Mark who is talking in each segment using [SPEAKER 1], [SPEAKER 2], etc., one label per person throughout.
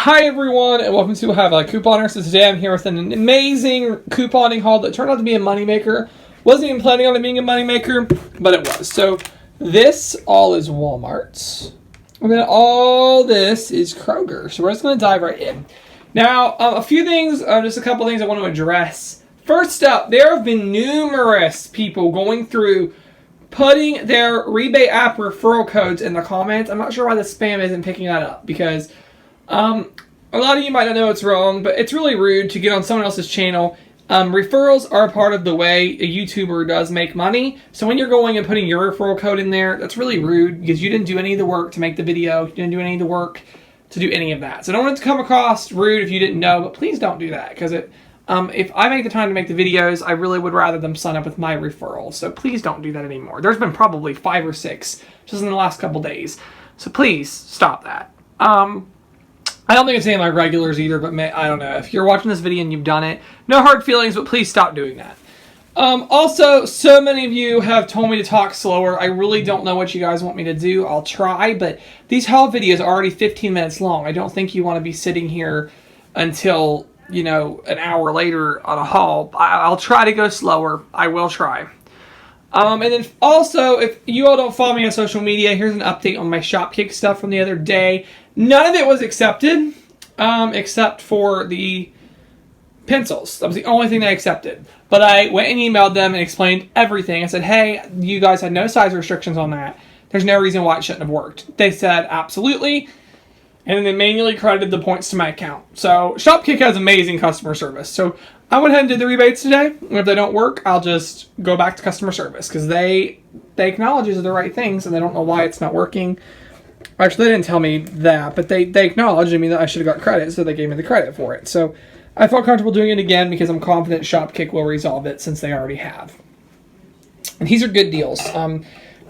[SPEAKER 1] Hi everyone, and welcome to Have a Couponer. So today I'm here with an amazing couponing haul that turned out to be a moneymaker. Wasn't even planning on it being a moneymaker, but it was. So this all is Walmart, and then all this is Kroger. So we're just going to dive right in. Now, a few things, just a couple things I want to address. First up, there have been numerous people going through putting their rebate app referral codes in the comments. I'm not sure why the spam isn't picking that up, because a lot of you might not know it's wrong, but it's really rude to get on someone else's channel. Referrals are part of the way a YouTuber does make money. So when you're going and putting your referral code in there, that's really rude because you didn't do any of the work to make the video. You didn't do any of the work to do any of that. So don't want it to come across rude if you didn't know, but please don't do that, because if I make the time to make the videos, I really would rather them sign up with my referrals. So please don't do that anymore. There's been probably 5 or 6 just in the last couple days. So please stop that. I don't think it's any of my regulars either, but I don't know. If you're watching this video and you've done it, no hard feelings, but please stop doing that. Also, so many of you have told me to talk slower. I really don't know what you guys want me to do. I'll try, but these haul videos are already 15 minutes long. I don't think you want to be sitting here until, you know, an hour later on a haul. I'll try to go slower. I will try. And then also, if you all don't follow me on social media, here's an update on my Shopkick stuff from the other day. None of it was accepted, except for the pencils. That was the only thing they accepted. But I went and emailed them and explained everything. I said, hey, you guys had no size restrictions on that. There's no reason why it shouldn't have worked. They said, absolutely. And then they manually credited the points to my account. So Shopkick has amazing customer service. So I went ahead and did the rebates today. And if they don't work, I'll just go back to customer service, because they acknowledge these are the right things and they don't know why it's not working. Actually, they didn't tell me that, but they acknowledged that I should have got credit, so they gave me the credit for it. So I felt comfortable doing it again because I'm confident Shopkick will resolve it, since they already have. And these are good deals.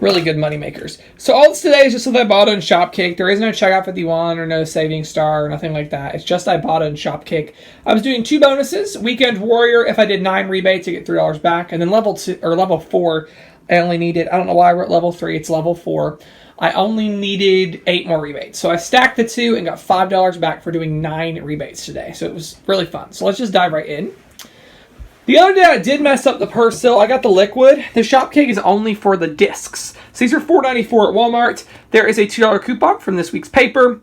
[SPEAKER 1] Really good money makers. So all this today is just with Ibotta and Shopkick. There is no checkout 51 or no saving star or nothing like that. It's just Ibotta and Shopkick. I was doing 2 bonuses. Weekend Warrior, if I did 9 rebates, I get $3 back. And then level 4, I only needed, I don't know why I wrote level 3, it's level 4. I only needed 8 more rebates. So I stacked the 2 and got $5 back for doing 9 rebates today. So it was really fun. So let's just dive right in. The other day I did mess up the purse still. I got the liquid. The Shopkick is only for the discs. So these are $4.94 at Walmart. There is a $2 coupon from this week's paper.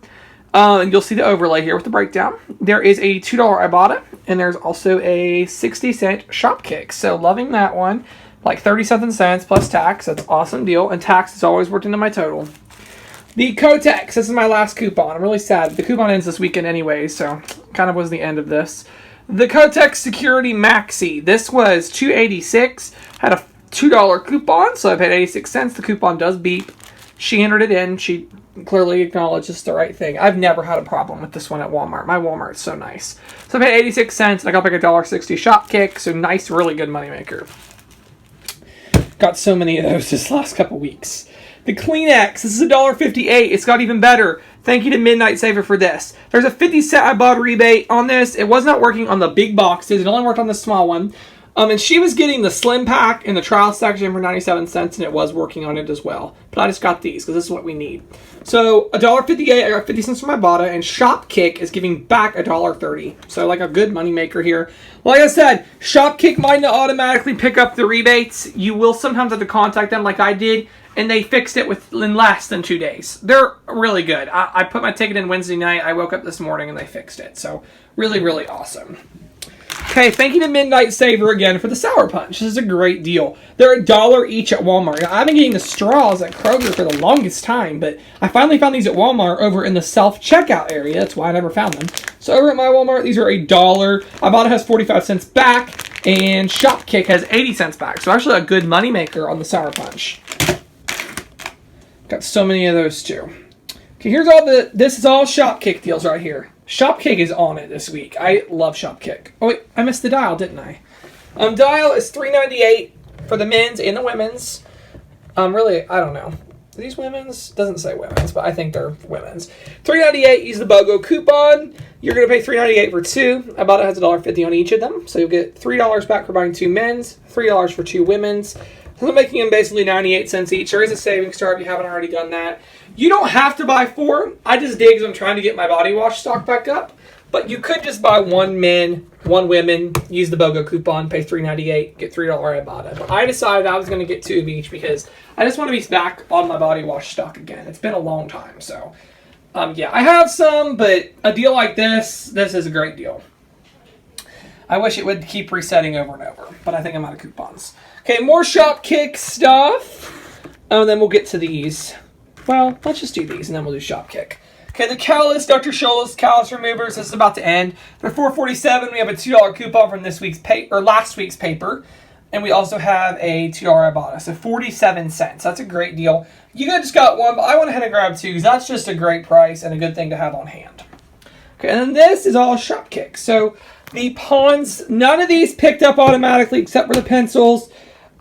[SPEAKER 1] And you'll see the overlay here with the breakdown. There is a $2 Ibotta. And there's also a 60-cent Shopkick. So loving that one. Like 30-something cents plus tax. That's an awesome deal. And tax is always worked into my total. The Kotex. This is my last coupon. I'm really sad. The coupon ends this weekend anyway, so kind of was the end of this. The Kotex Security Maxi. This was $2.86. Had a $2 coupon, so I paid 86 cents. The coupon does beep. She entered it in. She clearly acknowledged it's the right thing. I've never had a problem with this one at Walmart. My Walmart's so nice. So I paid 86 cents, and I got back a $1.60 Shopkick. So nice, really good moneymaker. Got so many of those this last couple weeks. The Kleenex. This is $1.58. It's got even better. Thank you to Midnight Saver for this. There's a 50-cent Ibotta rebate on this. It was not working on the big boxes. It only worked on the small one. And she was getting the slim pack in the trial section for 97 cents, and it was working on it as well. But I just got these because this is what we need. So $1.58, I got 50 cents from Ibotta, and Shopkick is giving back $1.30. So like a good money maker here. Like I said, Shopkick might not automatically pick up the rebates. You will sometimes have to contact them like I did, and they fixed it in less than 2 days. They're really good. I put my ticket in Wednesday night. I woke up this morning and they fixed it. So really, really awesome. Okay, thank you to Midnight Saver again for the Sour Punch. This is a great deal. They're $1 each at Walmart. Now, I've been getting the straws at Kroger for the longest time, but I finally found these at Walmart over in the self-checkout area. That's why I never found them. So over at my Walmart, these are $1. Ibotta has 45 cents back, and Shopkick has 80 cents back. So actually a good moneymaker on the Sour Punch. Got so many of those too. Okay, here's all this is all Shopkick deals right here. Shopkick is on it this week. I love Shopkick. Oh wait, I missed the dial, didn't I? Dial is $3.98 for the men's and the women's. Really, I don't know. Are these women's? Doesn't say women's, but I think they're women's. $3.98, use the BOGO coupon. You're going to pay $3.98 for 2. Ibotta has $1.50 on each of them. So you'll get $3 back for buying 2 men's, $3 for 2 women's. So I'm making them basically 98 cents each. There is a savings star if you haven't already done that. You don't have to buy 4. I just did because I'm trying to get my body wash stock back up. But you could just buy 1 men, 1 women, use the BOGO coupon, pay $3.98, get $3 Ibotta. But I decided I was going to get 2 of each because I just want to be back on my body wash stock again. It's been a long time. So, yeah, I have some, but a deal like this is a great deal. I wish it would keep resetting over and over, but I think I'm out of coupons. Okay, more Shopkick stuff. And then we'll get to these. Well, let's just do these, and then we'll do Shopkick. Okay, the callus, Dr. Scholl's callus removers. This is about to end. For $4.47, we have a $2 coupon from last week's paper, and we also have a $2 Ibotta, so 47 cents. That's a great deal. You guys just got 1, but I went ahead and grabbed 2 because that's just a great price and a good thing to have on hand. Okay, and then this is all Shopkick. So the pawns, none of these picked up automatically except for the pencils.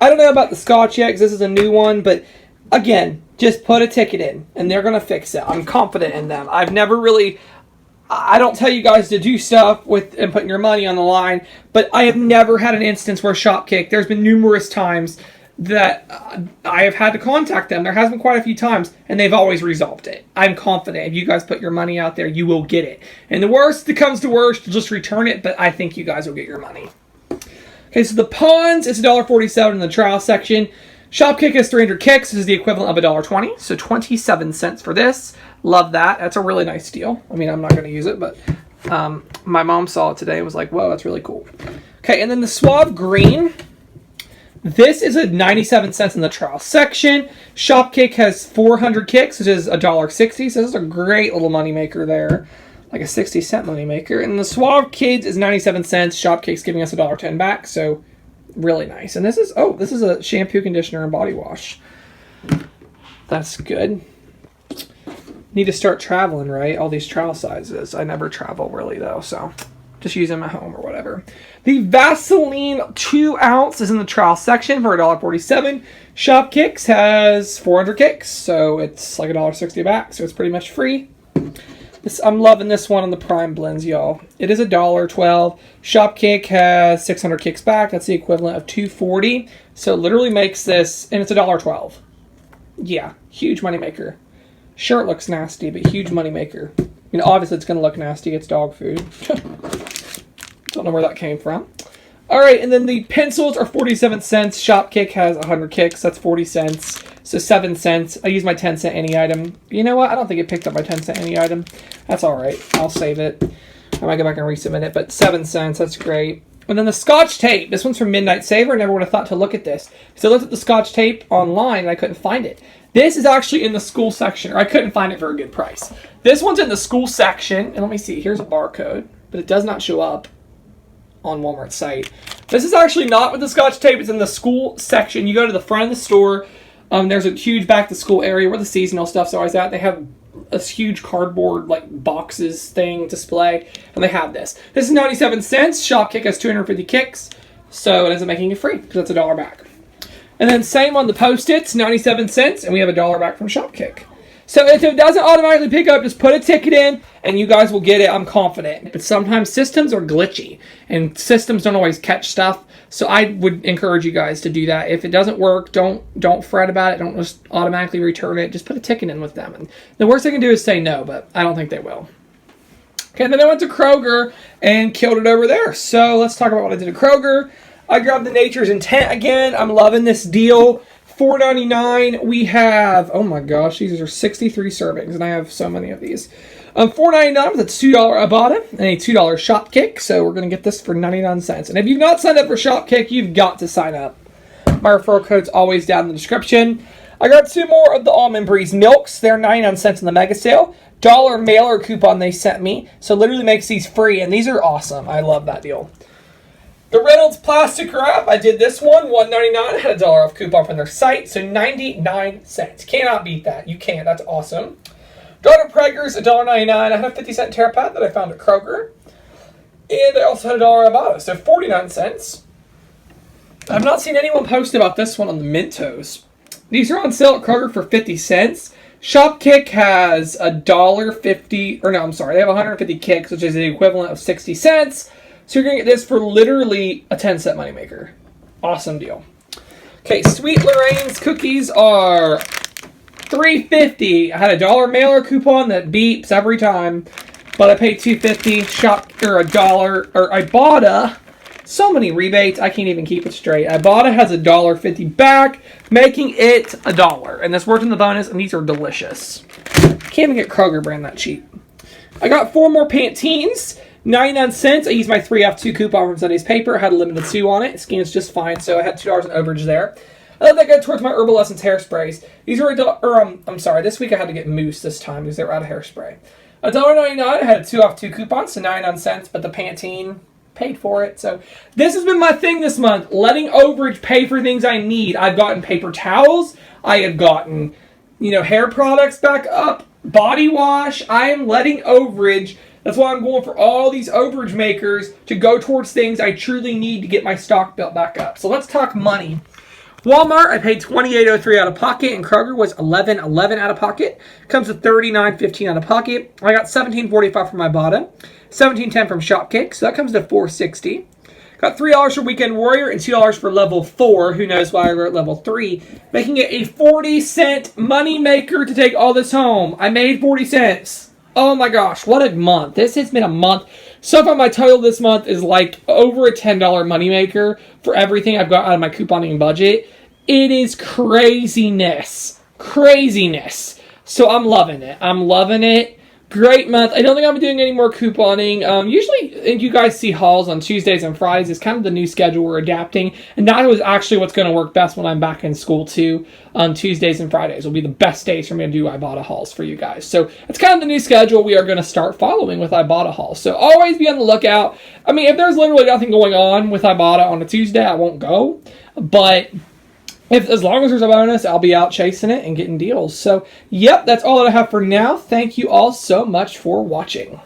[SPEAKER 1] I don't know about the Scotch yet because this is a new one, but again, just put a ticket in and they're going to fix it. I'm confident in them. I don't tell you guys to do stuff and putting your money on the line, but I have never had an instance where Shopkick, there's been numerous times that I have had to contact them. There has been quite a few times, and they've always resolved it. I'm confident if you guys put your money out there, you will get it. And the worst that comes to worst, you'll just return it, but I think you guys will get your money. Okay, so the pawns, it's $1.47 in the trial section. Shopkick has 300 kicks. This is the equivalent of $1.20, so 27 cents for this. Love that. That's a really nice deal. I mean, I'm not going to use it, but my mom saw it today and was like, whoa, that's really cool. Okay, and then the Suave Green. This is a 97 cents in the trial section. Shopkick has 400 kicks, which is $1.60. So this is a great little money maker there. Like a 60-cent money maker. And the Suave Kids is 97 cents. Shopkick's giving us $1.10 back. So really nice. And this is a shampoo, conditioner, and body wash. That's good. Need to start traveling, right? All these trial sizes. I never travel really though, so just use them at home or whatever. The Vaseline 2 ounce is in the trial section for $1.47. Shopkicks has 400 kicks, so it's like $1.60 back, so it's pretty much free. I'm loving this one on the Prime blends, y'all. It is $1.12. Shopkick has 600 kicks back. That's the equivalent of $2.40. So it literally makes this, and it's $1.12. Yeah, huge moneymaker. Sure, it looks nasty, but huge moneymaker. You know, obviously it's going to look nasty. It's dog food. Don't know where that came from. All right, and then the pencils are 47 cents. Shopkick has 100 kicks. That's 40 cents. So 7 cents. I use my 10-cent any item. You know what? I don't think it picked up my 10-cent any item. That's all right. I'll save it. I might go back and resubmit it, but 7 cents. That's great. And then the Scotch tape. This one's from Midnight Saver. I never would have thought to look at this. So I looked at the Scotch tape online, and I couldn't find it. This is actually in the school section, or I couldn't find it for a good price. This one's in the school section, and let me see. Here's a barcode, but it does not show up on Walmart's site. This is actually not with the Scotch tape. It's in the school section. You go to the front of the store. There's a huge back-to-school area where the seasonal stuff's always at. They have a huge cardboard, like, boxes thing display, and they have this. This is 97 cents. Shopkick has 250 kicks, so it ends up making it free, because it's $1 back. And then same on the Post-its, 97 cents, and we have $1 back from Shopkick. So if it doesn't automatically pick up, just put a ticket in, and you guys will get it. I'm confident. But sometimes systems are glitchy, and systems don't always catch stuff. So I would encourage you guys to do that. If it doesn't work, don't fret about it. Don't just automatically return it. Just put a ticket in with them. And the worst they can do is say no, but I don't think they will. Okay, and then I went to Kroger and killed it over there. So let's talk about what I did at Kroger. I grabbed the Nature's Intent again. I'm loving this deal. $4.99. We have, oh my gosh, these are 63 servings, and I have so many of these. $4.99 with a $2 Ibotta and a $2 Shopkick. So we're going to get this for 99 cents. And if you've not signed up for Shopkick, you've got to sign up. My referral code's always down in the description. I grabbed 2 more of the Almond Breeze milks. They're 99 cents in the mega sale. $1 mailer coupon they sent me. So it literally makes these free, and these are awesome. I love that deal. The Reynolds plastic wrap, I did this one, $1.99. I had a $1 off coupon from their site, so 99 cents. Cannot beat that. You can't. That's awesome. Dr. Prager's $1.99. I had a 50-cent tear pad that I found at Kroger. And I also had a $1 Ibotta, so 49 cents. I've not seen anyone post about this one on the Mentos. These are on sale at Kroger for 50 cents. Shopkick has $1.50, or no, I'm sorry, they have 150 kicks, which is the equivalent of 60 cents. So you're going to get this for literally a 10-cent moneymaker. Awesome deal. Okay, Sweet Lorraine's cookies are $3.50. I had a $1 mailer coupon that beeps every time, but I paid $2.50. Or $1 or Ibotta. So many rebates, I can't even keep it straight. Ibotta has $1.50 back, making it $1. And this worked in the bonus, and these are delicious. Can't even get Kroger brand that cheap. I got 4 more Panttenes, 99 cents. I used my 3 off 2 coupon from Sunday's Paper. I had a limited 2 on it. It scans just fine, so I had $2 in overage there. I let that go towards my Herbal Essence hairsprays. These are I'm sorry, this week I had to get Mousse this time because they were out of hairspray. $1.99, I had a 2 off 2 coupon, so 99 cents, but the Pantene paid for it. So this has been my thing this month, letting overage pay for things I need. I've gotten paper towels. I have gotten, hair products back up, body wash. I am letting overage. That's why I'm going for all these overage makers to go towards things I truly need to get my stock built back up. So let's talk money. Walmart, I paid $28.03 out of pocket, and Kroger was $11.11 out of pocket. Comes to $39.15 out of pocket. I got $17.45 from Ibotta, $17.10 from Shopkick, so that comes to $4.60. Got $3 for Weekend Warrior and $2 for Level 4. Who knows why I wrote Level 3, making it a 40-cent money maker to take all this home. I made 40 cents. Oh my gosh, what a month. This has been a month. So far, my total this month is like over a $10 moneymaker for everything I've got out of my couponing budget. It is craziness. Craziness. So I'm loving it. I'm loving it. Great month. I don't think I'm doing any more couponing. Usually, you guys see hauls on Tuesdays and Fridays. It's kind of the new schedule we're adapting. And that was actually what's going to work best when I'm back in school, too. Tuesdays and Fridays will be the best days for me to do Ibotta hauls for you guys. So it's kind of the new schedule we are going to start following with Ibotta hauls. So always be on the lookout. I mean, if there's literally nothing going on with Ibotta on a Tuesday, I won't go. But as long as there's a bonus, I'll be out chasing it and getting deals. So, yep, that's all that I have for now. Thank you all so much for watching.